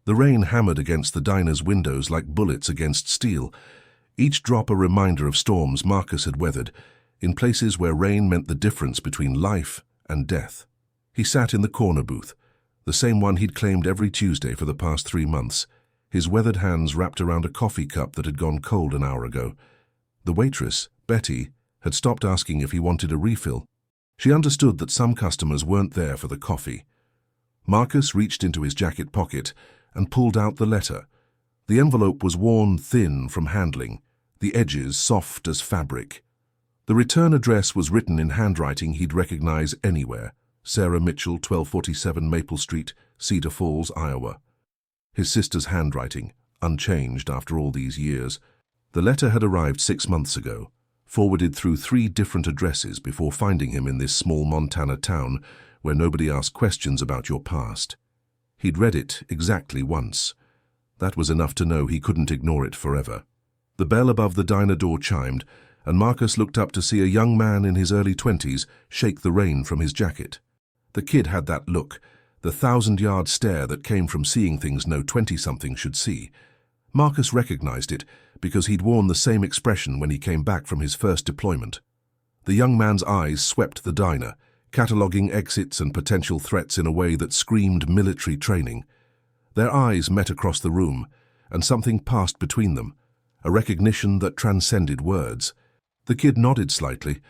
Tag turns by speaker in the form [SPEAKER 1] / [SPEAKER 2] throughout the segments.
[SPEAKER 1] The rain hammered against the diner's windows like bullets against steel, each drop a reminder of storms Marcus had weathered, in places where rain meant the difference between life and death. He sat in the corner booth, the same one he'd claimed every Tuesday for the past 3 months, his weathered hands wrapped around a coffee cup that had gone cold an hour ago. The waitress, Betty, had stopped asking if he wanted a refill. She understood that some customers weren't there for the coffee. Marcus reached into his jacket pocket and pulled out the letter. The envelope was worn thin from handling, the edges soft as fabric. The return address was written in handwriting he'd recognize anywhere: Sarah Mitchell, 1247 Maple Street, Cedar Falls, Iowa. His sister's handwriting, unchanged after all these years. The letter had arrived 6 months ago, forwarded through 3 different addresses before finding him in this small Montana town where nobody asked questions about your past. He'd read it exactly once. That was enough to know he couldn't ignore it forever. The bell above the diner door chimed, and Marcus looked up to see a young man in his early 20s shake the rain from his jacket. The kid had that look, the 1,000-yard stare that came from seeing things no 20-something should see. Marcus recognized it because he'd worn the same expression when he came back from his first deployment. The young man's eyes swept the diner, cataloging exits and potential threats in a way that screamed military training. Their eyes met across the room, and something passed between them, a recognition that transcended words. The kid nodded slightly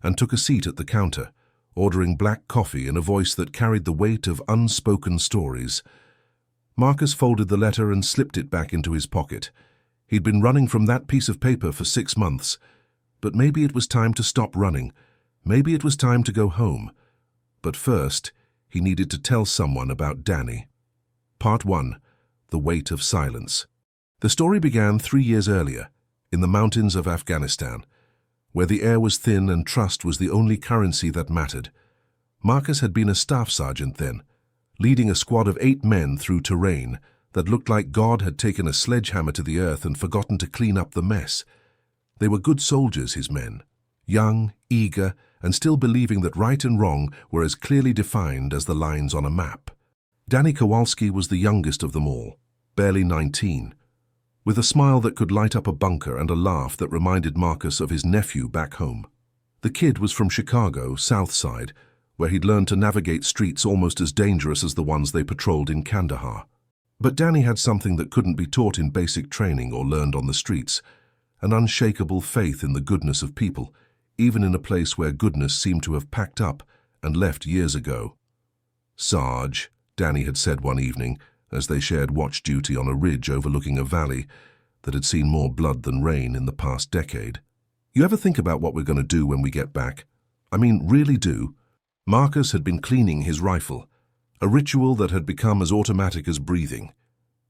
[SPEAKER 1] and took a seat at the counter, ordering black coffee in a voice that carried the weight of unspoken stories. Marcus folded the letter and slipped it back into his pocket. He'd been running from that piece of paper for 6 months, but maybe it was time to stop running. Maybe it was time to go home. But first, he needed to tell someone about Danny. Part 1. The Weight of Silence. The story began 3 years earlier, in the mountains of Afghanistan, where the air was thin and trust was the only currency that mattered. Marcus had been a staff sergeant then, leading a squad of 8 men through terrain that looked like God had taken a sledgehammer to the earth and forgotten to clean up the mess. They were good soldiers, his men, young, eager, and still believing that right and wrong were as clearly defined as the lines on a map. Danny Kowalski was the youngest of them all, barely 19, with a smile that could light up a bunker and a laugh that reminded Marcus of his nephew back home. The kid was from Chicago, South Side, where he'd learned to navigate streets almost as dangerous as the ones they patrolled in Kandahar. But Danny had something that couldn't be taught in basic training or learned on the streets, an unshakable faith in the goodness of people, even in a place where goodness seemed to have packed up and left years ago. "Sarge," Danny had said one evening, as they shared watch duty on a ridge overlooking a valley that had seen more blood than rain in the past decade. "You ever think about what we're going to do when we get back? I mean, really do?" Marcus had been cleaning his rifle, a ritual that had become as automatic as breathing.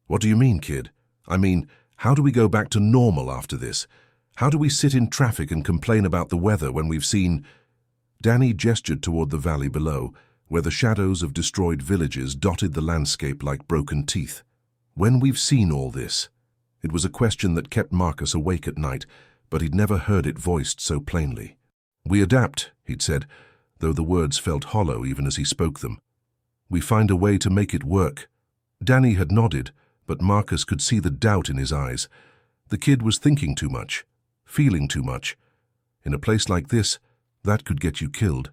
[SPEAKER 1] "What do you mean, kid? I mean, how do we go back to normal after this? How do we sit in traffic and complain about the weather when we've seen—" Danny gestured toward the valley below, where the shadows of destroyed villages dotted the landscape like broken teeth. "When we've seen all this?" It was a question that kept Marcus awake at night, but he'd never heard it voiced so plainly. "We adapt," he'd said, though the words felt hollow even as he spoke them. "We find a way to make it work." Danny had nodded, but Marcus could see the doubt in his eyes. The kid was thinking too much, feeling too much. In a place like this, that could get you killed.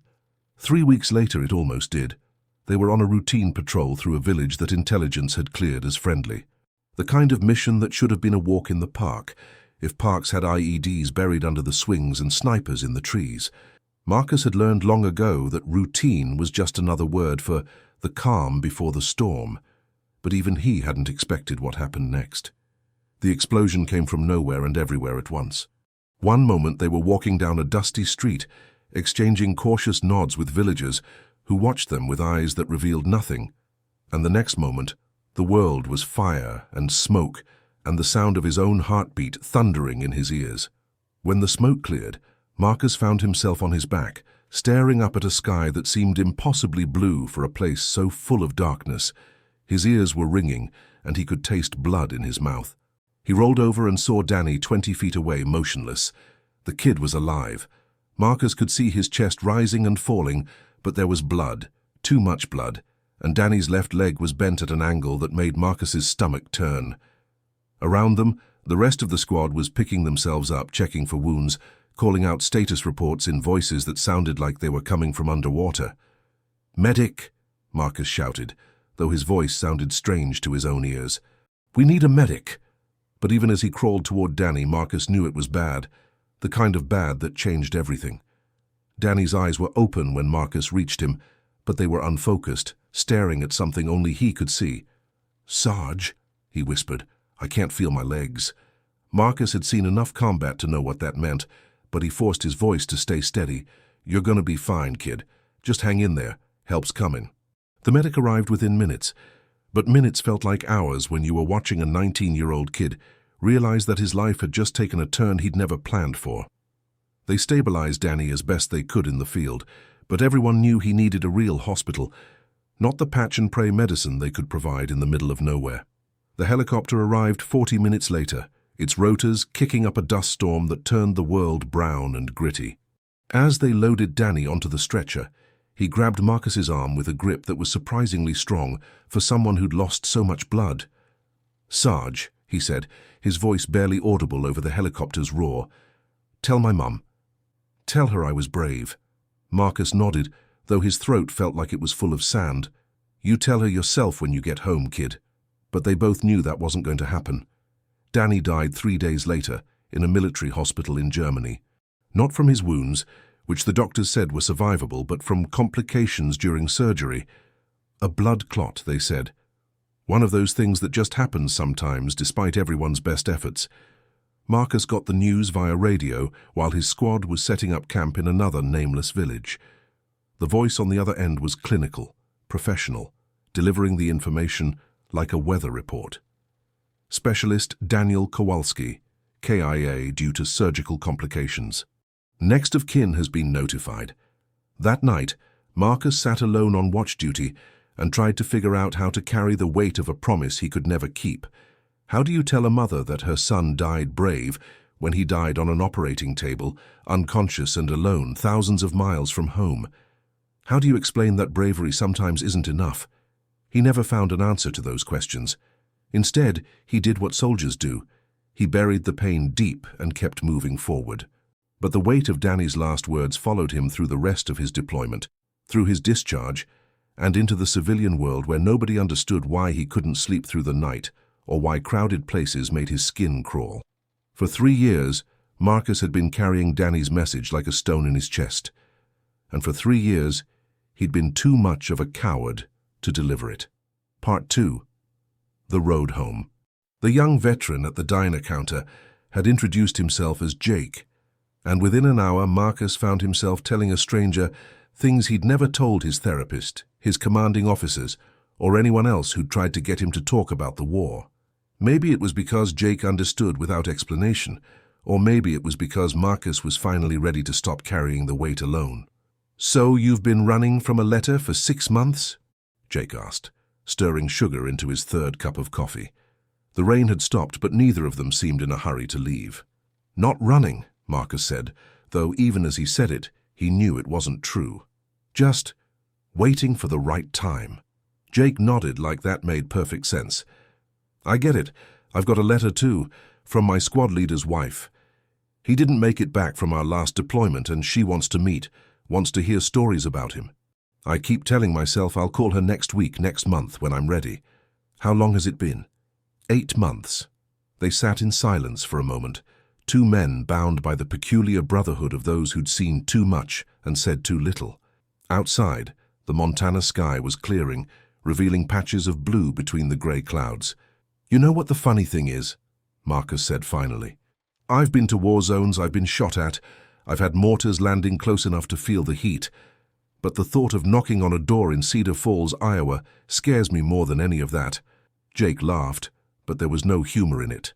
[SPEAKER 1] 3 weeks later, it almost did. They were on a routine patrol through a village that intelligence had cleared as friendly. The kind of mission that should have been a walk in the park, if parks had IEDs buried under the swings and snipers in the trees. Marcus had learned long ago that routine was just another word for the calm before the storm, but even he hadn't expected what happened next. The explosion came from nowhere and everywhere at once. One moment they were walking down a dusty street, exchanging cautious nods with villagers who watched them with eyes that revealed nothing, and the next moment the world was fire and smoke and the sound of his own heartbeat thundering in his ears. When the smoke cleared, Marcus found himself on his back, staring up at a sky that seemed impossibly blue for a place so full of darkness. His ears were ringing, and he could taste blood in his mouth. He rolled over and saw Danny 20 feet away, motionless. The kid was alive. Marcus could see his chest rising and falling, but there was blood, too much blood, and Danny's left leg was bent at an angle that made Marcus's stomach turn. Around them, the rest of the squad was picking themselves up, checking for wounds, calling out status reports in voices that sounded like they were coming from underwater. "Medic!" Marcus shouted, though his voice sounded strange to his own ears. "We need a medic!" But even as he crawled toward Danny, Marcus knew it was bad, the kind of bad that changed everything. Danny's eyes were open when Marcus reached him, but they were unfocused, staring at something only he could see. "Sarge," he whispered, "I can't feel my legs." Marcus had seen enough combat to know what that meant, but he forced his voice to stay steady. "You're gonna be fine, kid. Just hang in there. Help's coming." The medic arrived within minutes, but minutes felt like hours when you were watching a 19-year-old kid realize that his life had just taken a turn he'd never planned for. They stabilized Danny as best they could in the field, but everyone knew he needed a real hospital, not the patch-and-pray medicine they could provide in the middle of nowhere. The helicopter arrived 40 minutes later, its rotors kicking up a dust storm that turned the world brown and gritty. As they loaded Danny onto the stretcher, he grabbed Marcus's arm with a grip that was surprisingly strong for someone who'd lost so much blood. "Sarge," he said, his voice barely audible over the helicopter's roar, "tell my mum. Tell her I was brave." Marcus nodded, though his throat felt like it was full of sand. "You tell her yourself when you get home, kid." But they both knew that wasn't going to happen. Danny died 3 days later in a military hospital in Germany. Not from his wounds, which the doctors said were survivable, but from complications during surgery. A blood clot, they said. One of those things that just happens sometimes, despite everyone's best efforts. Marcus got the news via radio while his squad was setting up camp in another nameless village. The voice on the other end was clinical, professional, delivering the information like a weather report. Specialist Daniel Kowalski, KIA due to surgical complications. Next of kin has been notified. That night, Marcus sat alone on watch duty and tried to figure out how to carry the weight of a promise he could never keep. How do you tell a mother that her son died brave when he died on an operating table, unconscious and alone, thousands of miles from home? How do you explain that bravery sometimes isn't enough? He never found an answer to those questions. Instead, he did what soldiers do. He buried the pain deep and kept moving forward. But the weight of Danny's last words followed him through the rest of his deployment, through his discharge, and into the civilian world where nobody understood why he couldn't sleep through the night or why crowded places made his skin crawl. For 3 years, Marcus had been carrying Danny's message like a stone in his chest. And for 3 years, he'd been too much of a coward to deliver it. Part 2. The Road Home. The young veteran at the diner counter had introduced himself as Jake, and within an hour Marcus found himself telling a stranger things he'd never told his therapist, his commanding officers, or anyone else who'd tried to get him to talk about the war. Maybe it was because Jake understood without explanation, or maybe it was because Marcus was finally ready to stop carrying the weight alone. "So you've been running from a letter for 6 months?" Jake asked, stirring sugar into his 3rd cup of coffee. The rain had stopped, but neither of them seemed in a hurry to leave. "Not running," Marcus said, though even as he said it, he knew it wasn't true. "Just waiting for the right time." Jake nodded like that made perfect sense. "I get it. I've got a letter too, from my squad leader's wife. He didn't make it back from our last deployment and she wants to meet, wants to hear stories about him. I keep telling myself I'll call her next week, next month, when I'm ready. How long has it been?" 8 months. They sat in silence for a moment, 2 men bound by the peculiar brotherhood of those who'd seen too much and said too little. Outside, the Montana sky was clearing, revealing patches of blue between the grey clouds. "You know what the funny thing is?" Marcus said finally. "I've been to war zones I've been shot at. I've had mortars landing close enough to feel the heat. But the thought of knocking on a door in Cedar Falls, Iowa, scares me more than any of that." Jake laughed, but there was no humor in it.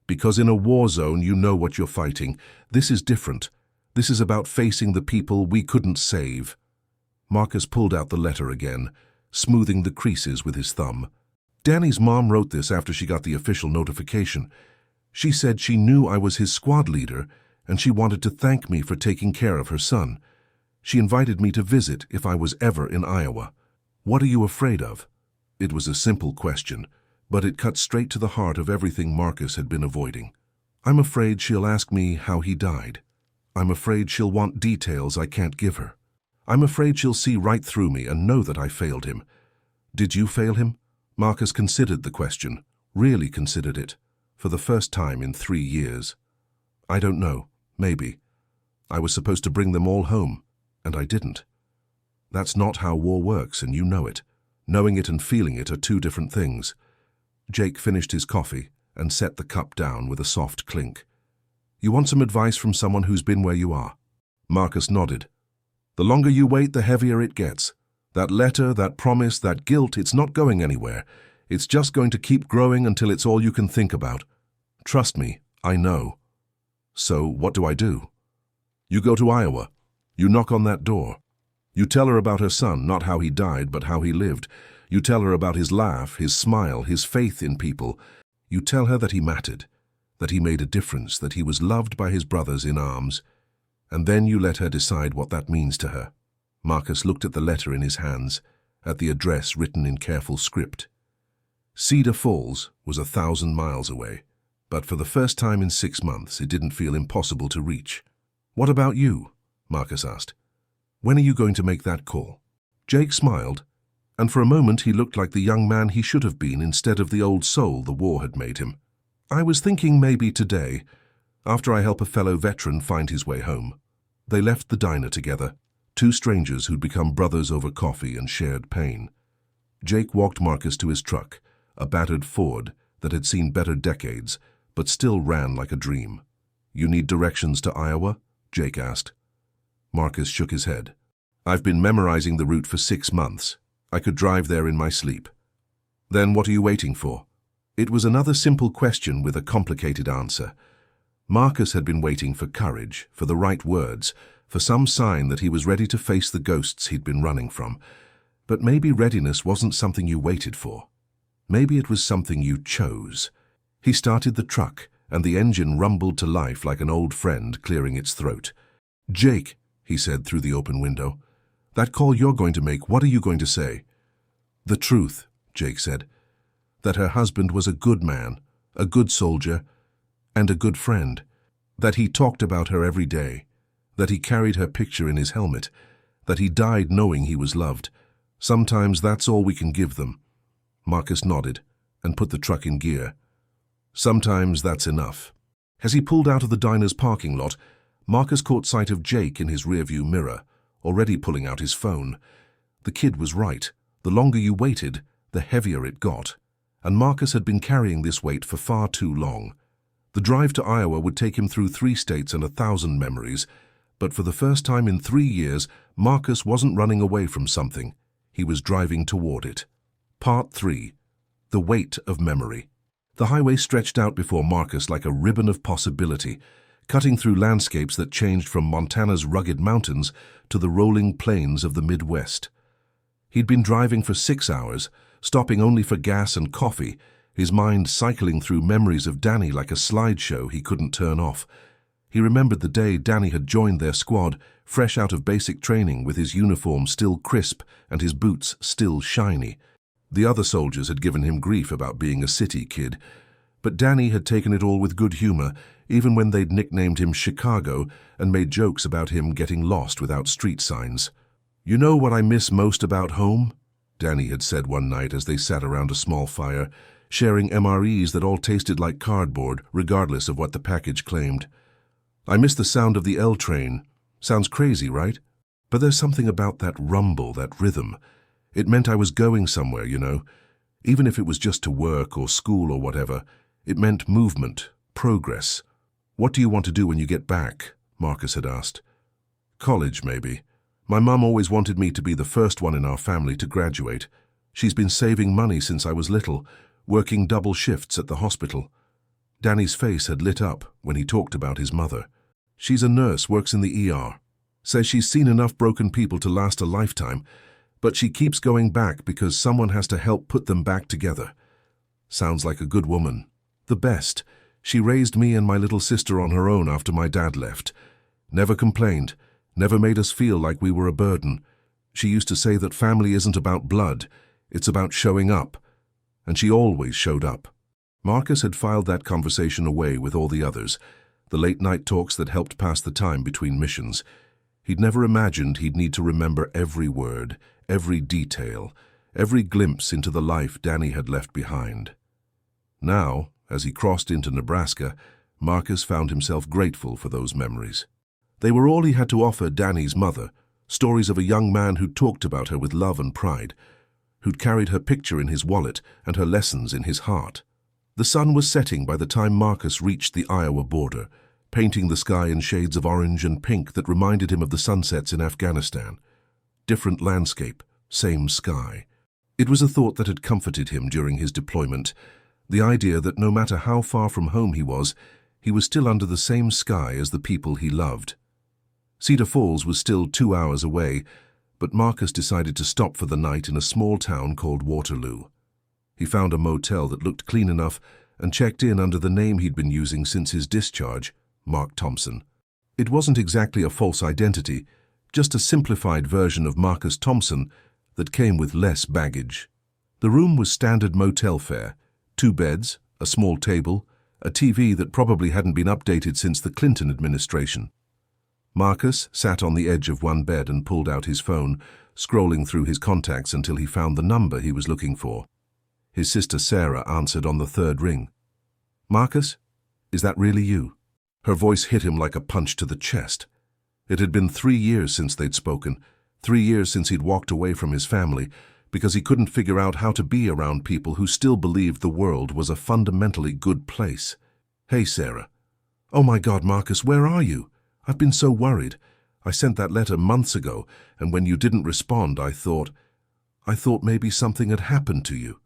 [SPEAKER 1] "Because in a war zone you know what you're fighting. This is different. This is about facing the people we couldn't save." Marcus pulled out the letter again, smoothing the creases with his thumb. "Danny's mom wrote this after she got the official notification. She said she knew I was his squad leader, and she wanted to thank me for taking care of her son. She invited me to visit if I was ever in Iowa." What are you afraid of? It was a simple question, but it cut straight to the heart of everything Marcus had been avoiding. I'm afraid she'll ask me how he died. I'm afraid she'll want details I can't give her. I'm afraid she'll see right through me and know that I failed him. Did you fail him? Marcus considered the question, really considered it, for the first time in 3 years. I don't know, maybe. I was supposed to bring them all home, and I didn't. That's not how war works, and you know it. Knowing it and feeling it are two different things. Jake finished his coffee and set the cup down with a soft clink. You want some advice from someone who's been where you are? Marcus nodded. The longer you wait, the heavier it gets. That letter, that promise, that guilt, it's not going anywhere. It's just going to keep growing until it's all you can think about. Trust me, I know. So what do I do? You go to Iowa. You knock on that door. You tell her about her son, not how he died, but how he lived. You tell her about his laugh, his smile, his faith in people. You tell her that he mattered, that he made a difference, that he was loved by his brothers in arms. And then you let her decide what that means to her. Marcus looked at the letter in his hands, at the address written in careful script. Cedar Falls was 1,000 miles away, but for the first time in 6 months it didn't feel impossible to reach. What about you? Marcus asked. When are you going to make that call? Jake smiled, and for a moment he looked like the young man he should have been instead of the old soul the war had made him. I was thinking maybe today, after I help a fellow veteran find his way home. They left the diner together, two strangers who'd become brothers over coffee and shared pain. Jake walked Marcus to his truck, a battered Ford that had seen better decades, but still ran like a dream. You need directions to Iowa? Jake asked. Marcus shook his head. I've been memorizing the route for 6 months. I could drive there in my sleep. Then what are you waiting for? It was another simple question with a complicated answer. Marcus had been waiting for courage, for the right words, for some sign that he was ready to face the ghosts he'd been running from. But maybe readiness wasn't something you waited for. Maybe it was something you chose. He started the truck, and the engine rumbled to life like an old friend clearing its throat. Jake, he said through the open window, that call you're going to make, what are you going to say? The truth, Jake said, that her husband was a good man, a good soldier, and a good friend, that he talked about her every day, that he carried her picture in his helmet, that he died knowing he was loved. Sometimes that's all we can give them. Marcus nodded and put the truck in gear. Sometimes that's enough. As he pulled out of the diner's parking lot, Marcus caught sight of Jake in his rearview mirror, already pulling out his phone. The kid was right. The longer you waited, the heavier it got. And Marcus had been carrying this weight for far too long. The drive to Iowa would take him through 3 states and 1,000 memories, but for the first time in 3 years, Marcus wasn't running away from something. He was driving toward it. Part 3. The Weight of Memory. The highway stretched out before Marcus like a ribbon of possibility, cutting through landscapes that changed from Montana's rugged mountains to the rolling plains of the Midwest. He'd been driving for 6 hours, stopping only for gas and coffee, his mind cycling through memories of Danny like a slideshow he couldn't turn off. He remembered the day Danny had joined their squad, fresh out of basic training with his uniform still crisp and his boots still shiny. The other soldiers had given him grief about being a city kid, but Danny had taken it all with good humor, even when they'd nicknamed him Chicago and made jokes about him getting lost without street signs. You know what I miss most about home? Danny had said one night as they sat around a small fire, sharing MREs that all tasted like cardboard, regardless of what the package claimed. I miss the sound of the L train. Sounds crazy, right? But there's something about that rumble, that rhythm. It meant I was going somewhere, you know. Even if it was just to work or school or whatever, it meant movement, progress. What do you want to do when you get back? Marcus had asked. College, maybe. My mum always wanted me to be the first one in our family to graduate. She's been saving money since I was little, working double shifts at the hospital. Danny's face had lit up when he talked about his mother. She's a nurse, works in the ER. Says she's seen enough broken people to last a lifetime, but she keeps going back because someone has to help put them back together. Sounds like a good woman. The best. She raised me and my little sister on her own after my dad left. Never complained, never made us feel like we were a burden. She used to say that family isn't about blood, it's about showing up. And she always showed up. Marcus had filed that conversation away with all the others, the late-night talks that helped pass the time between missions. He'd never imagined he'd need to remember every word, every detail, every glimpse into the life Danny had left behind. Now, as he crossed into Nebraska, Marcus found himself grateful for those memories. They were all he had to offer Danny's mother, stories of a young man who'd talked about her with love and pride, who'd carried her picture in his wallet and her lessons in his heart. The sun was setting by the time Marcus reached the Iowa border, painting the sky in shades of orange and pink that reminded him of the sunsets in Afghanistan. Different landscape, same sky. It was a thought that had comforted him during his deployment, the idea that no matter how far from home he was still under the same sky as the people he loved. Cedar Falls was still 2 hours away, but Marcus decided to stop for the night in a small town called Waterloo. He found a motel that looked clean enough and checked in under the name he'd been using since his discharge, Mark Thompson. It wasn't exactly a false identity, just a simplified version of Marcus Thompson that came with less baggage. The room was standard motel fare, 2 beds, a small table, a TV that probably hadn't been updated since the Clinton administration. Marcus sat on the edge of one bed and pulled out his phone, scrolling through his contacts until he found the number he was looking for. His sister Sarah answered on the 3rd ring. "Marcus, is that really you?" Her voice hit him like a punch to the chest. It had been 3 years since they'd spoken, 3 years since he'd walked away from his family, because he couldn't figure out how to be around people who still believed the world was a fundamentally good place. "Hey, Sarah." "Oh my God, Marcus, where are you? I've been so worried. I sent that letter months ago, and when you didn't respond, I thought maybe something had happened to you."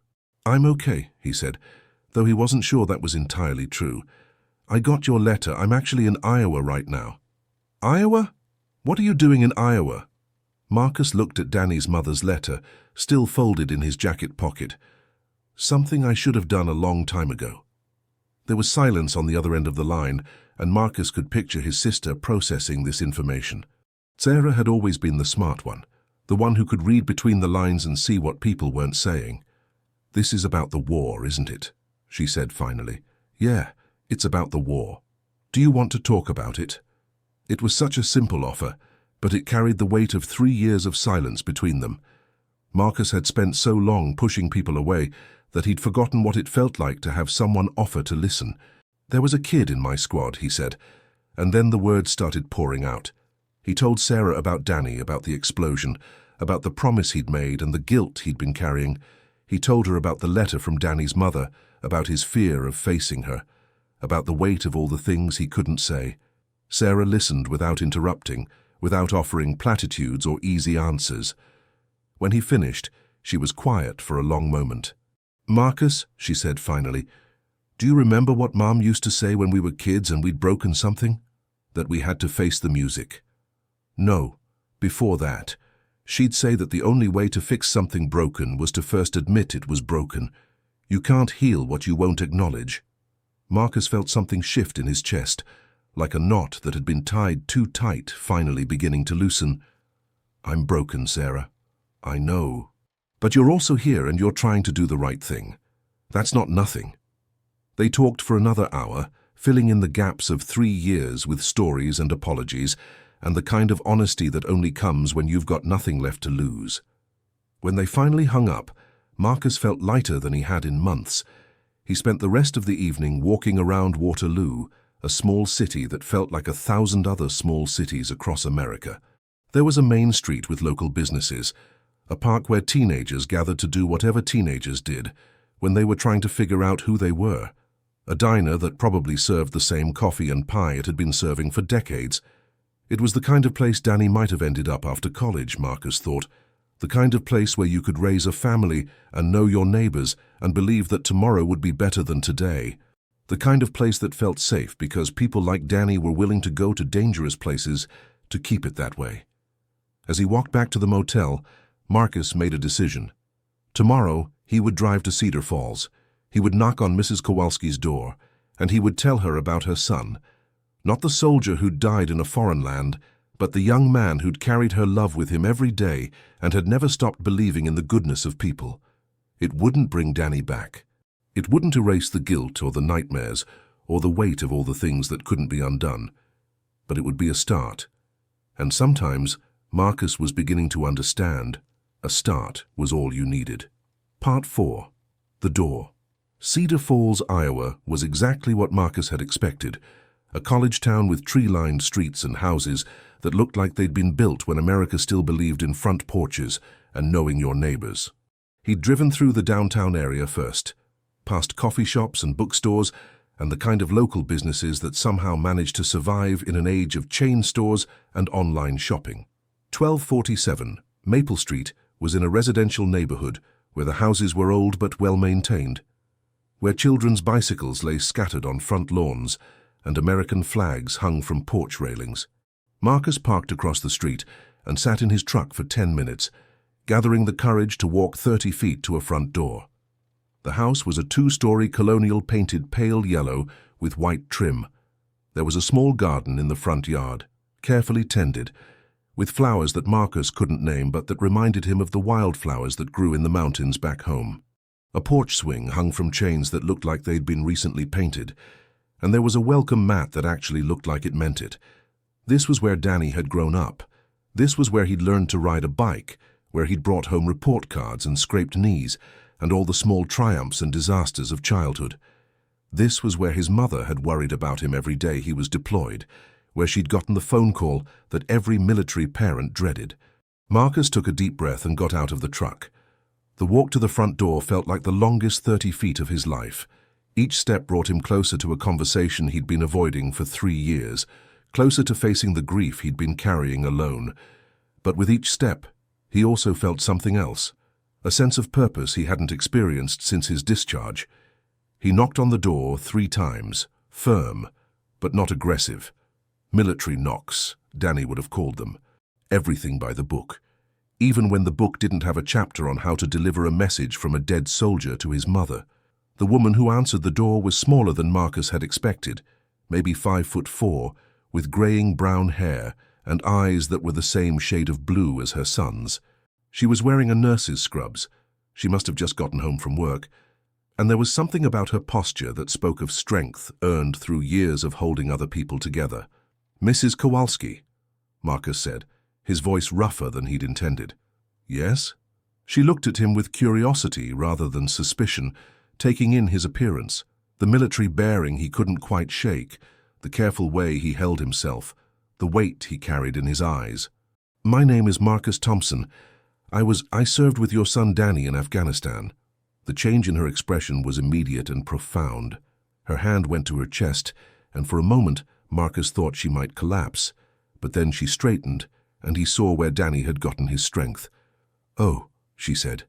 [SPEAKER 1] "I'm okay," he said, though he wasn't sure that was entirely true. "I got your letter. I'm actually in Iowa right now." "Iowa? What are you doing in Iowa?" Marcus looked at Danny's mother's letter, still folded in his jacket pocket. "Something I should have done a long time ago." There was silence on the other end of the line, and Marcus could picture his sister processing this information. Sarah had always been the smart one, the one who could read between the lines and see what people weren't saying. "This is about the war, isn't it?" she said finally. "Yeah, it's about the war. Do you want to talk about it?" It was such a simple offer, but it carried the weight of 3 years of silence between them. Marcus had spent so long pushing people away that he'd forgotten what it felt like to have someone offer to listen. "There was a kid in my squad," he said, and then the words started pouring out. He told Sarah about Danny, about the explosion, about the promise he'd made and the guilt he'd been carrying. He told her about the letter from Danny's mother, about his fear of facing her, about the weight of all the things he couldn't say. Sarah listened without interrupting, without offering platitudes or easy answers. When he finished, she was quiet for a long moment. "Marcus," she said finally, "do you remember what Mom used to say when we were kids and we'd broken something? That we had to face the music." "No, before that. She'd say that the only way to fix something broken was to first admit it was broken. You can't heal what you won't acknowledge." Marcus felt something shift in his chest, like a knot that had been tied too tight finally beginning to loosen. "I'm broken, Sarah. I know. But you're also here and you're trying to do the right thing. That's not nothing." They talked for another hour, filling in the gaps of 3 years with stories and apologies, and the kind of honesty that only comes when you've got nothing left to lose. When they finally hung up, Marcus felt lighter than he had in months. He spent the rest of the evening walking around Waterloo, a small city that felt like 1,000 other small cities across America. There was a main street with local businesses, a park where teenagers gathered to do whatever teenagers did when they were trying to figure out who they were, a diner that probably served the same coffee and pie it had been serving for decades. It was the kind of place Danny might have ended up after college, Marcus thought, the kind of place where you could raise a family and know your neighbors and believe that tomorrow would be better than today. The kind of place that felt safe because people like Danny were willing to go to dangerous places to keep it that way. As he walked back to the motel, Marcus made a decision. Tomorrow, he would drive to Cedar Falls. He would knock on Mrs. Kowalski's door, and he would tell her about her son. Not the soldier who'd died in a foreign land, but the young man who'd carried her love with him every day and had never stopped believing in the goodness of people. It wouldn't bring Danny back. It wouldn't erase the guilt or the nightmares or the weight of all the things that couldn't be undone, but it would be a start. And sometimes Marcus was beginning to understand a start was all you needed. Part 4. The Door. Cedar Falls, Iowa was exactly what Marcus had expected, a college town with tree-lined streets and houses that looked like they'd been built when America still believed in front porches and knowing your neighbors. He'd driven through the downtown area first, past coffee shops and bookstores and the kind of local businesses that somehow managed to survive in an age of chain stores and online shopping. 1247 Maple Street was in a residential neighborhood where the houses were old but well-maintained, where children's bicycles lay scattered on front lawns and American flags hung from porch railings. Marcus parked across the street and sat in his truck for 10 minutes, gathering the courage to walk 30 feet to a front door. The house was a 2-story colonial painted pale yellow with white trim. There was a small garden in the front yard, carefully tended, with flowers that Marcus couldn't name but that reminded him of the wildflowers that grew in the mountains back home. A porch swing hung from chains that looked like they'd been recently painted, and there was a welcome mat that actually looked like it meant it. This was where Danny had grown up. This was where he'd learned to ride a bike, where he'd brought home report cards and scraped knees, and all the small triumphs and disasters of childhood. This was where his mother had worried about him every day he was deployed, where she'd gotten the phone call that every military parent dreaded. Marcus took a deep breath and got out of the truck. The walk to the front door felt like the longest 30 feet of his life. Each step brought him closer to a conversation he'd been avoiding for 3 years, closer to facing the grief he'd been carrying alone. But with each step, he also felt something else, a sense of purpose he hadn't experienced since his discharge. He knocked on the door 3 times, firm, but not aggressive. Military knocks, Danny would have called them. Everything by the book. Even when the book didn't have a chapter on how to deliver a message from a dead soldier to his mother. The woman who answered the door was smaller than Marcus had expected, maybe 5'4", with graying brown hair and eyes that were the same shade of blue as her son's. She was wearing a nurse's scrubs. She must have just gotten home from work. And there was something about her posture that spoke of strength earned through years of holding other people together. "Mrs. Kowalski," Marcus said, his voice rougher than he'd intended. "Yes?" She looked at him with curiosity rather than suspicion, taking in his appearance, the military bearing he couldn't quite shake, the careful way he held himself, the weight he carried in his eyes. "My name is Marcus Thompson. I served with your son Danny in Afghanistan." The change in her expression was immediate and profound. Her hand went to her chest, and for a moment Marcus thought she might collapse, but then she straightened, and he saw where Danny had gotten his strength. "Oh," she said,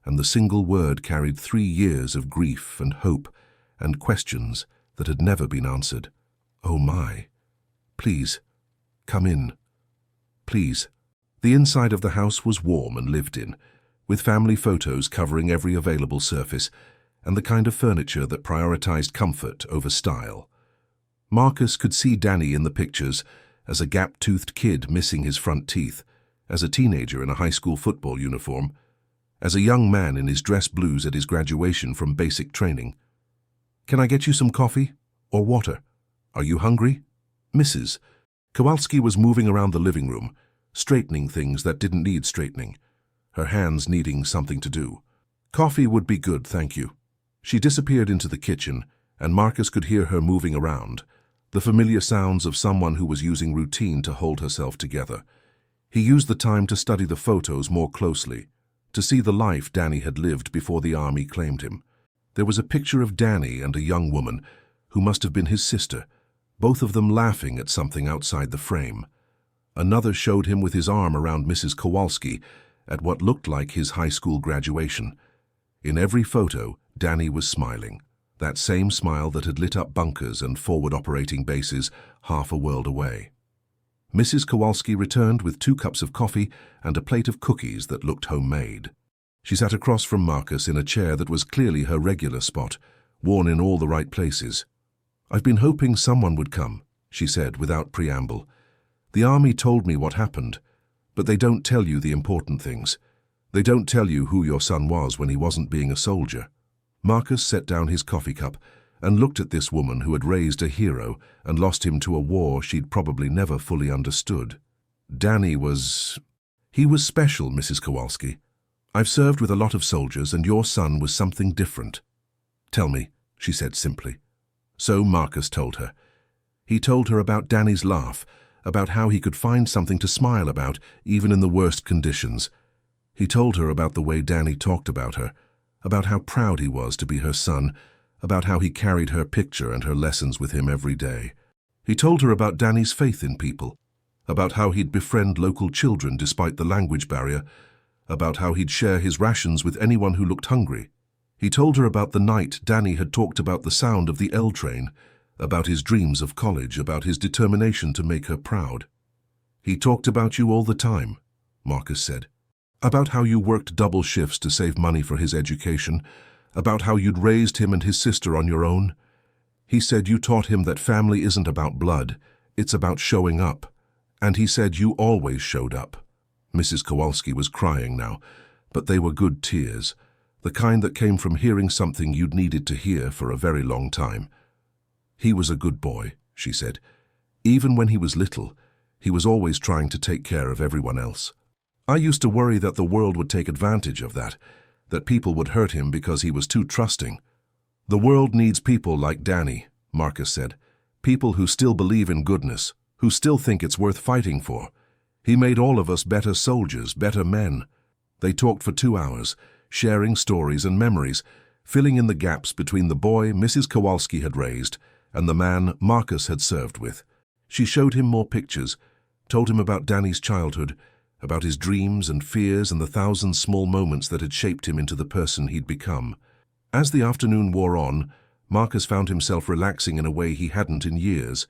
[SPEAKER 1] and the single word carried 3 years of grief and hope and questions that had never been answered. "Oh my. Please, come in. Please." The inside of the house was warm and lived in, with family photos covering every available surface, and the kind of furniture that prioritized comfort over style. Marcus could see Danny in the pictures, as a gap-toothed kid missing his front teeth, as a teenager in a high school football uniform, as a young man in his dress blues at his graduation from basic training. "Can I get you some coffee? Or water? Are you hungry?" Mrs. Kowalski was moving around the living room, straightening things that didn't need straightening, her hands needing something to do. "Coffee would be good, thank you." She disappeared into the kitchen, and Marcus could hear her moving around, the familiar sounds of someone who was using routine to hold herself together. He used the time to study the photos more closely, to see the life Danny had lived before the army claimed him. There was a picture of Danny and a young woman, who must have been his sister, both of them laughing at something outside the frame. Another showed him with his arm around Mrs. Kowalski at what looked like his high school graduation. In every photo, Danny was smiling, that same smile that had lit up bunkers and forward operating bases half a world away. Mrs. Kowalski returned with 2 cups of coffee and a plate of cookies that looked homemade. She sat across from Marcus in a chair that was clearly her regular spot, worn in all the right places. "I've been hoping someone would come," she said without preamble. The army told me what happened, but they don't tell you the important things. They don't tell you who your son was when he wasn't being a soldier." Marcus set down his coffee cup and looked at this woman who had raised a hero and lost him to a war she'd probably never fully understood. Danny was... He was special, Mrs. Kowalski. I've served with a lot of soldiers, and your son was something different. "Tell me," she said simply. So Marcus told her. He told her about Danny's laugh, about how he could find something to smile about even in the worst conditions. He told her about the way Danny talked about her, about how proud he was to be her son, about how he carried her picture and her lessons with him every day. He told her about Danny's faith in people, about how he'd befriend local children despite the language barrier, about how he'd share his rations with anyone who looked hungry. He told her about the night Danny had talked about the sound of the L train, about his dreams of college, about his determination to make her proud. "He talked about you all the time," Marcus said. "About how you worked double shifts to save money for his education, about how you'd raised him and his sister on your own. He said you taught him that family isn't about blood, it's about showing up. And he said you always showed up." Mrs. Kowalski was crying now, but they were good tears, the kind that came from hearing something you'd needed to hear for a very long time. "He was a good boy," she said. "Even when he was little, he was always trying to take care of everyone else. I used to worry that the world would take advantage of that people would hurt him because he was too trusting. The world needs people like Danny," Marcus said. "People who still believe in goodness, who still think it's worth fighting for. He made all of us better soldiers, better men." They talked for 2 hours, sharing stories and memories, filling in the gaps between the boy Mrs. Kowalski had raised and the man Marcus had served with. She showed him more pictures, told him about Danny's childhood, about his dreams and fears and the thousand small moments that had shaped him into the person he'd become. As the afternoon wore on, Marcus found himself relaxing in a way he hadn't in years.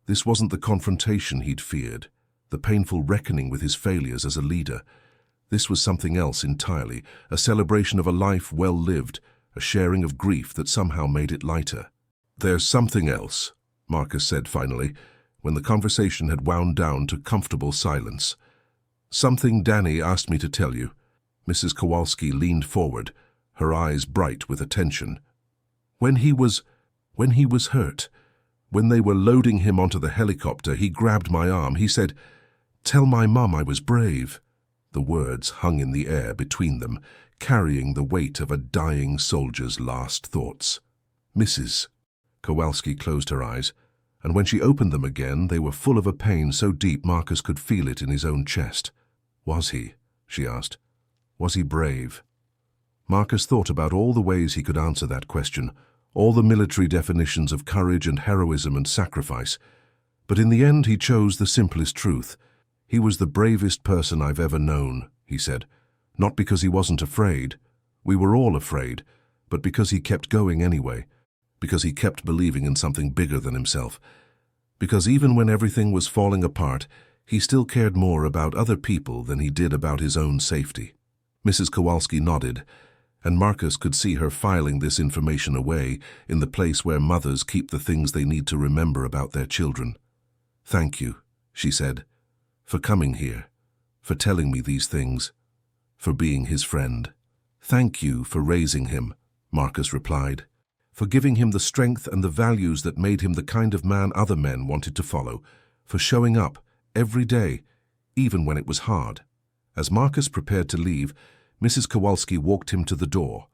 [SPEAKER 1] This wasn't the confrontation he'd feared, the painful reckoning with his failures as a leader. This was something else entirely, a celebration of a life well lived, a sharing of grief that somehow made it lighter. "There's something else," Marcus said finally, when the conversation had wound down to comfortable silence. "Something Danny asked me to tell you." Mrs. Kowalski leaned forward, her eyes bright with attention. When he was hurt, when they were loading him onto the helicopter, he grabbed my arm. He said, 'Tell my mum I was brave.'" The words hung in the air between them, carrying the weight of a dying soldier's last thoughts. Mrs. Kowalski closed her eyes, and when she opened them again, they were full of a pain so deep Marcus could feel it in his own chest. "Was he?" she asked. "Was he brave?" Marcus thought about all the ways he could answer that question, all the military definitions of courage and heroism and sacrifice. But in the end he chose the simplest truth. "He was the bravest person I've ever known," he said. "Not because he wasn't afraid. We were all afraid, but because he kept going anyway, because he kept believing in something bigger than himself. Because even when everything was falling apart, he still cared more about other people than he did about his own safety." Mrs. Kowalski nodded, and Marcus could see her filing this information away in the place where mothers keep the things they need to remember about their children. "Thank you," she said, "for coming here, for telling me these things, for being his friend." "Thank you for raising him," Marcus replied, "for giving him the strength and the values that made him the kind of man other men wanted to follow, for showing up every day, even when it was hard." As Marcus prepared to leave, Mrs. Kowalski walked him to the door.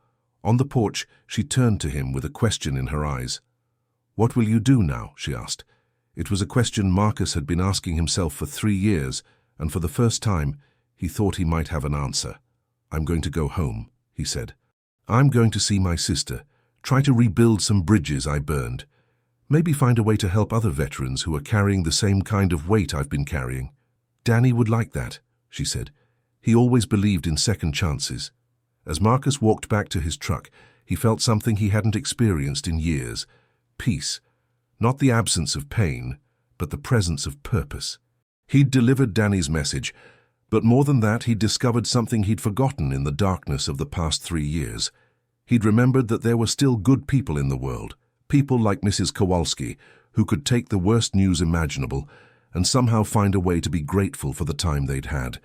[SPEAKER 1] On the porch, she turned to him with a question in her eyes. "What will you do now?" she asked. It was a question Marcus had been asking himself for 3 years, and for the first time, he thought he might have an answer. "I'm going to go home," he said. "I'm going to see my sister, try to rebuild some bridges I burned. Maybe find a way to help other veterans who are carrying the same kind of weight I've been carrying." "Danny would like that," she said. "He always believed in second chances." As Marcus walked back to his truck, he felt something he hadn't experienced in years. Peace. Not the absence of pain, but the presence of purpose. He'd delivered Danny's message, but more than that, he'd discovered something he'd forgotten in the darkness of the past 3 years. He'd remembered that there were still good people in the world, people like Mrs. Kowalski, who could take the worst news imaginable and somehow find a way to be grateful for the time they'd had.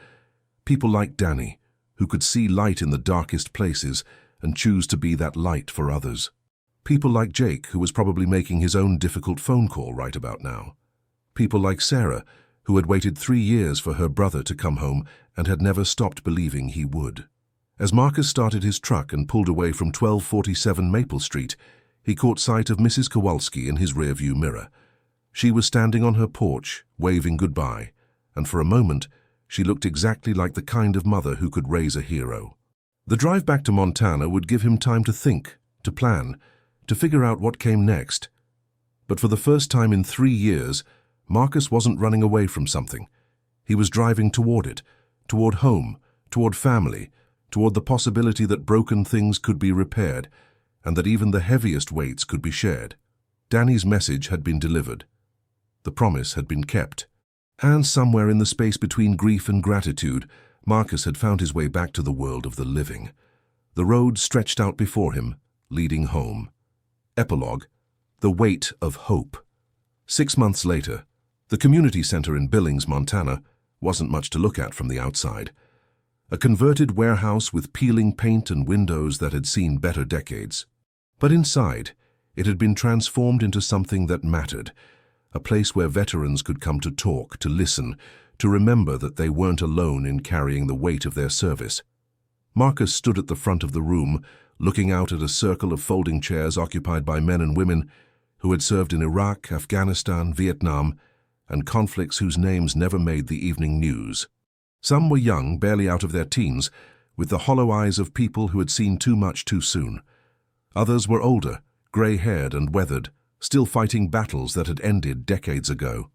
[SPEAKER 1] People like Danny, who could see light in the darkest places and choose to be that light for others. People like Jake, who was probably making his own difficult phone call right about now. People like Sarah, who had waited 3 years for her brother to come home and had never stopped believing he would. As Marcus started his truck and pulled away from 1247 Maple Street, he caught sight of Mrs. Kowalski in his rearview mirror. She was standing on her porch, waving goodbye, and for a moment, she looked exactly like the kind of mother who could raise a hero. The drive back to Montana would give him time to think, to plan, to figure out what came next. But for the first time in 3 years, Marcus wasn't running away from something. He was driving toward it, toward home, toward family, toward the possibility that broken things could be repaired, and that even the heaviest weights could be shared. Danny's message had been delivered. The promise had been kept. And somewhere in the space between grief and gratitude, Marcus had found his way back to the world of the living. The road stretched out before him, leading home. Epilogue: The Weight of Hope. 6 months later, the community center in Billings, Montana, wasn't much to look at from the outside. A converted warehouse with peeling paint and windows that had seen better decades. But inside, it had been transformed into something that mattered, a place where veterans could come to talk, to listen, to remember that they weren't alone in carrying the weight of their service. Marcus stood at the front of the room, looking out at a circle of folding chairs occupied by men and women who had served in Iraq, Afghanistan, Vietnam, and conflicts whose names never made the evening news. Some were young, barely out of their teens, with the hollow eyes of people who had seen too much too soon. Others were older, gray-haired and weathered, still fighting battles that had ended decades ago.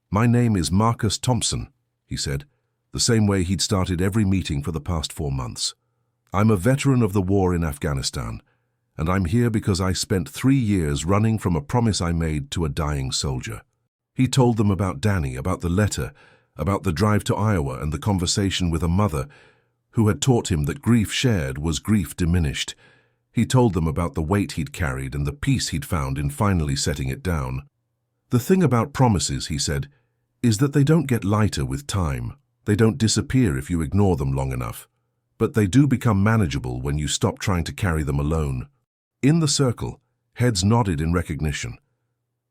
[SPEAKER 1] "My name is Marcus Thompson," he said, the same way he'd started every meeting for the past 4 months. "I'm a veteran of the war in Afghanistan, and I'm here because I spent 3 years running from a promise I made to a dying soldier." He told them about Danny, about the letter, about the drive to Iowa and the conversation with a mother who had taught him that grief shared was grief diminished. He told them about the weight he'd carried and the peace he'd found in finally setting it down. "The thing about promises," he said, "is that they don't get lighter with time. They don't disappear if you ignore them long enough. But they do become manageable when you stop trying to carry them alone." In the circle, heads nodded in recognition.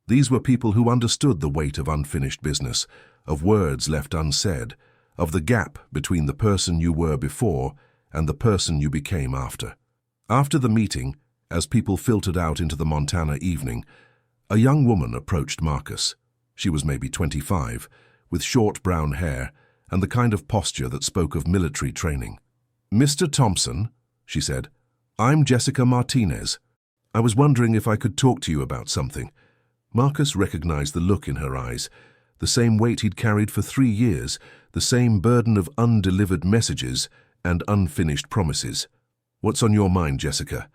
[SPEAKER 1] These were people who understood the weight of unfinished business, of words left unsaid, of the gap between the person you were before and the person you became after. After the meeting, as people filtered out into the Montana evening, a young woman approached Marcus. She was maybe 25, with short brown hair and the kind of posture that spoke of military training. "Mr. Thompson," she said, "I'm Jessica Martinez. I was wondering if I could talk to you about something." Marcus recognized the look in her eyes, the same weight he'd carried for 3 years, the same burden of undelivered messages and unfinished promises. "What's on your mind, Jessica?"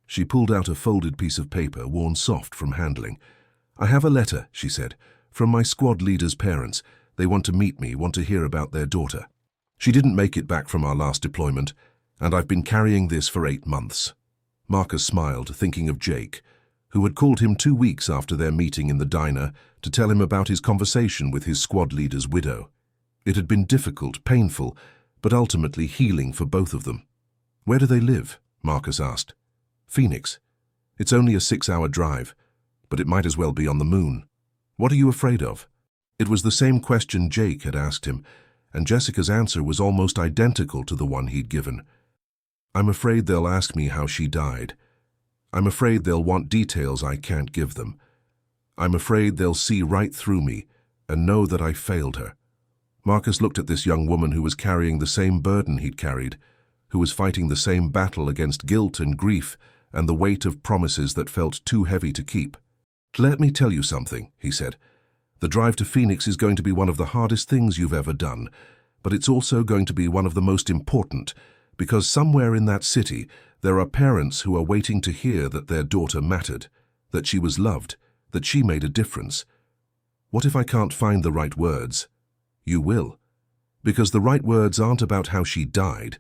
[SPEAKER 1] She pulled out a folded piece of paper, worn soft from handling. "I have a letter," she said, "from my squad leader's parents. They want to meet me, want to hear about their daughter. She didn't make it back from our last deployment, and I've been carrying this for 8 months. Marcus smiled, thinking of Jake, who had called him 2 weeks after their meeting in the diner to tell him about his conversation with his squad leader's widow. It had been difficult, painful, but ultimately healing for both of them. "Where do they live?" Marcus asked. "Phoenix. It's only a 6-hour drive, but it might as well be on the moon. What are you afraid of?" It was the same question Jake had asked him, and Jessica's answer was almost identical to the one he'd given. "I'm afraid they'll ask me how she died. I'm afraid they'll want details I can't give them. I'm afraid they'll see right through me and know that I failed her." Marcus looked at this young woman who was carrying the same burden he'd carried, who was fighting the same battle against guilt and grief and the weight of promises that felt too heavy to keep. "Let me tell you something," he said. "The drive to Phoenix is going to be one of the hardest things you've ever done, but it's also going to be one of the most important, because somewhere in that city there are parents who are waiting to hear that their daughter mattered, that she was loved, that she made a difference. What if I can't find the right words? You will. Because the right words aren't about how she died,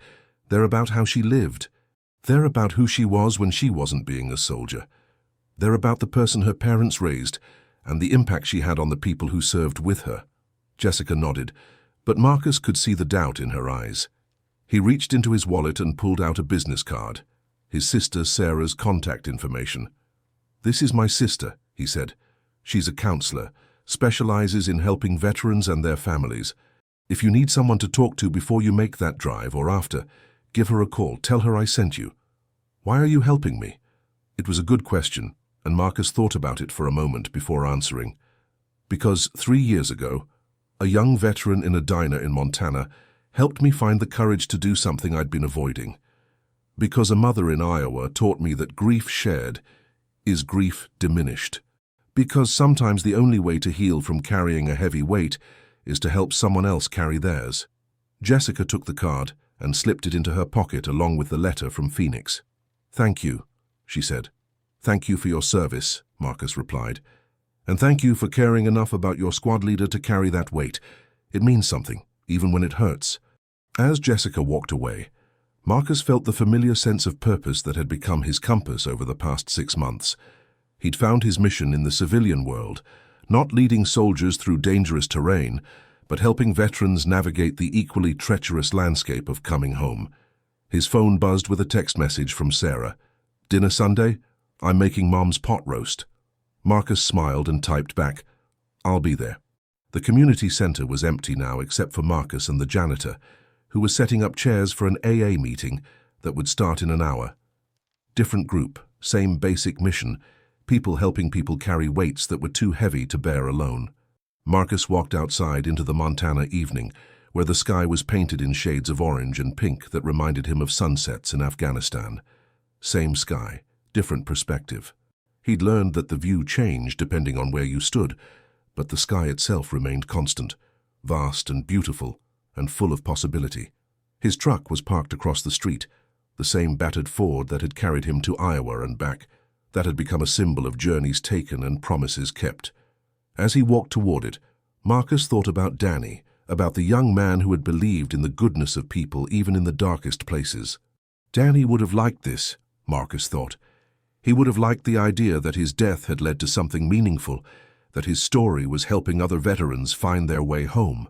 [SPEAKER 1] they're about how she lived. They're about who she was when she wasn't being a soldier. They're about the person her parents raised and the impact she had on the people who served with her." Jessica nodded, but Marcus could see the doubt in her eyes. He reached into his wallet and pulled out a business card. His sister Sarah's contact information. "This is my sister," he said. "She's a counselor, specializes in helping veterans and their families. If you need someone to talk to before you make that drive or after, give her a call. Tell her I sent you." "Why are you helping me?" It was a good question, and Marcus thought about it for a moment before answering. "Because 3 years ago, a young veteran in a diner in Montana helped me find the courage to do something I'd been avoiding. Because a mother in Iowa taught me that grief shared is grief diminished. Because sometimes the only way to heal from carrying a heavy weight is to help someone else carry theirs." Jessica took the card and slipped it into her pocket along with the letter from Phoenix. "Thank you," she said. "Thank you for your service," Marcus replied. "And thank you for caring enough about your squad leader to carry that weight. It means something, even when it hurts." As Jessica walked away, Marcus felt the familiar sense of purpose that had become his compass over the past 6 months. He'd found his mission in the civilian world, not leading soldiers through dangerous terrain, but helping veterans navigate the equally treacherous landscape of coming home. His phone buzzed with a text message from Sarah. "Dinner Sunday? I'm making Mom's pot roast." Marcus smiled and typed back, "I'll be there." The community center was empty now except for Marcus and the janitor, who was setting up chairs for an AA meeting that would start in an hour. Different group, same basic mission, people helping people carry weights that were too heavy to bear alone. Marcus walked outside into the Montana evening, where the sky was painted in shades of orange and pink that reminded him of sunsets in Afghanistan. Same sky, different perspective. He'd learned that the view changed depending on where you stood, but the sky itself remained constant, vast and beautiful, and full of possibility. His truck was parked across the street, the same battered Ford that had carried him to Iowa and back, that had become a symbol of journeys taken and promises kept. As he walked toward it, Marcus thought about Danny, about the young man who had believed in the goodness of people even in the darkest places. Danny would have liked this, Marcus thought. He would have liked the idea that his death had led to something meaningful, that his story was helping other veterans find their way home.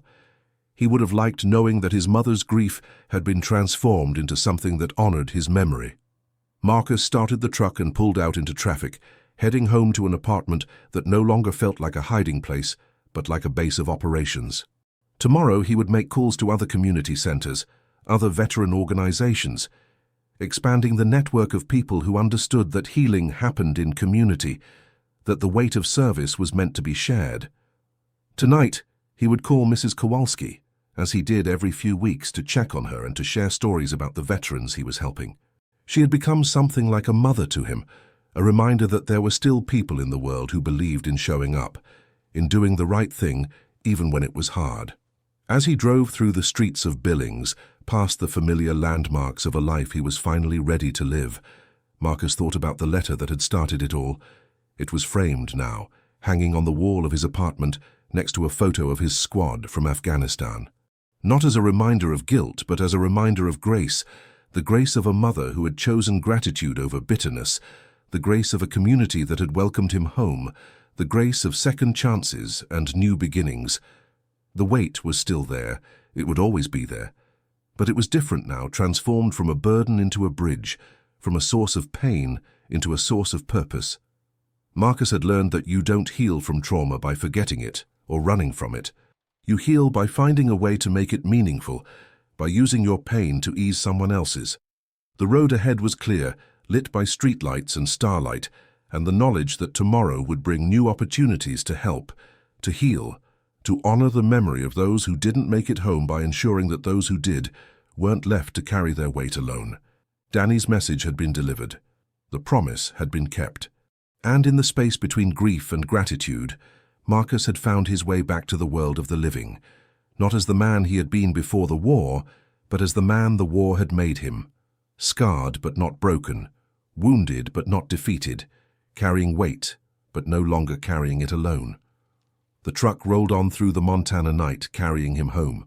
[SPEAKER 1] He would have liked knowing that his mother's grief had been transformed into something that honored his memory. Marcus started the truck and pulled out into traffic, heading home to an apartment that no longer felt like a hiding place, but like a base of operations. Tomorrow he would make calls to other community centers, other veteran organizations, expanding the network of people who understood that healing happened in community, that the weight of service was meant to be shared. Tonight, he would call Mrs. Kowalski, as he did every few weeks, to check on her and to share stories about the veterans he was helping. She had become something like a mother to him, a reminder that there were still people in the world who believed in showing up, in doing the right thing even when it was hard. As he drove through the streets of Billings, past the familiar landmarks of a life he was finally ready to live, Marcus thought about the letter that had started it all. It was framed now, hanging on the wall of his apartment next to a photo of his squad from Afghanistan. Not as a reminder of guilt, but as a reminder of grace, the grace of a mother who had chosen gratitude over bitterness, the grace of a community that had welcomed him home, the grace of second chances and new beginnings. The weight was still there, it would always be there. But it was different now, transformed from a burden into a bridge, from a source of pain into a source of purpose. Marcus had learned that you don't heal from trauma by forgetting it or running from it. You heal by finding a way to make it meaningful, by using your pain to ease someone else's. The road ahead was clear, lit by streetlights and starlight, and the knowledge that tomorrow would bring new opportunities to help, to heal, to honor the memory of those who didn't make it home by ensuring that those who did weren't left to carry their weight alone. Danny's message had been delivered. The promise had been kept. And in the space between grief and gratitude, Marcus had found his way back to the world of the living, not as the man he had been before the war, but as the man the war had made him, scarred but not broken, wounded but not defeated, carrying weight but no longer carrying it alone. The truck rolled on through the Montana night, carrying him home.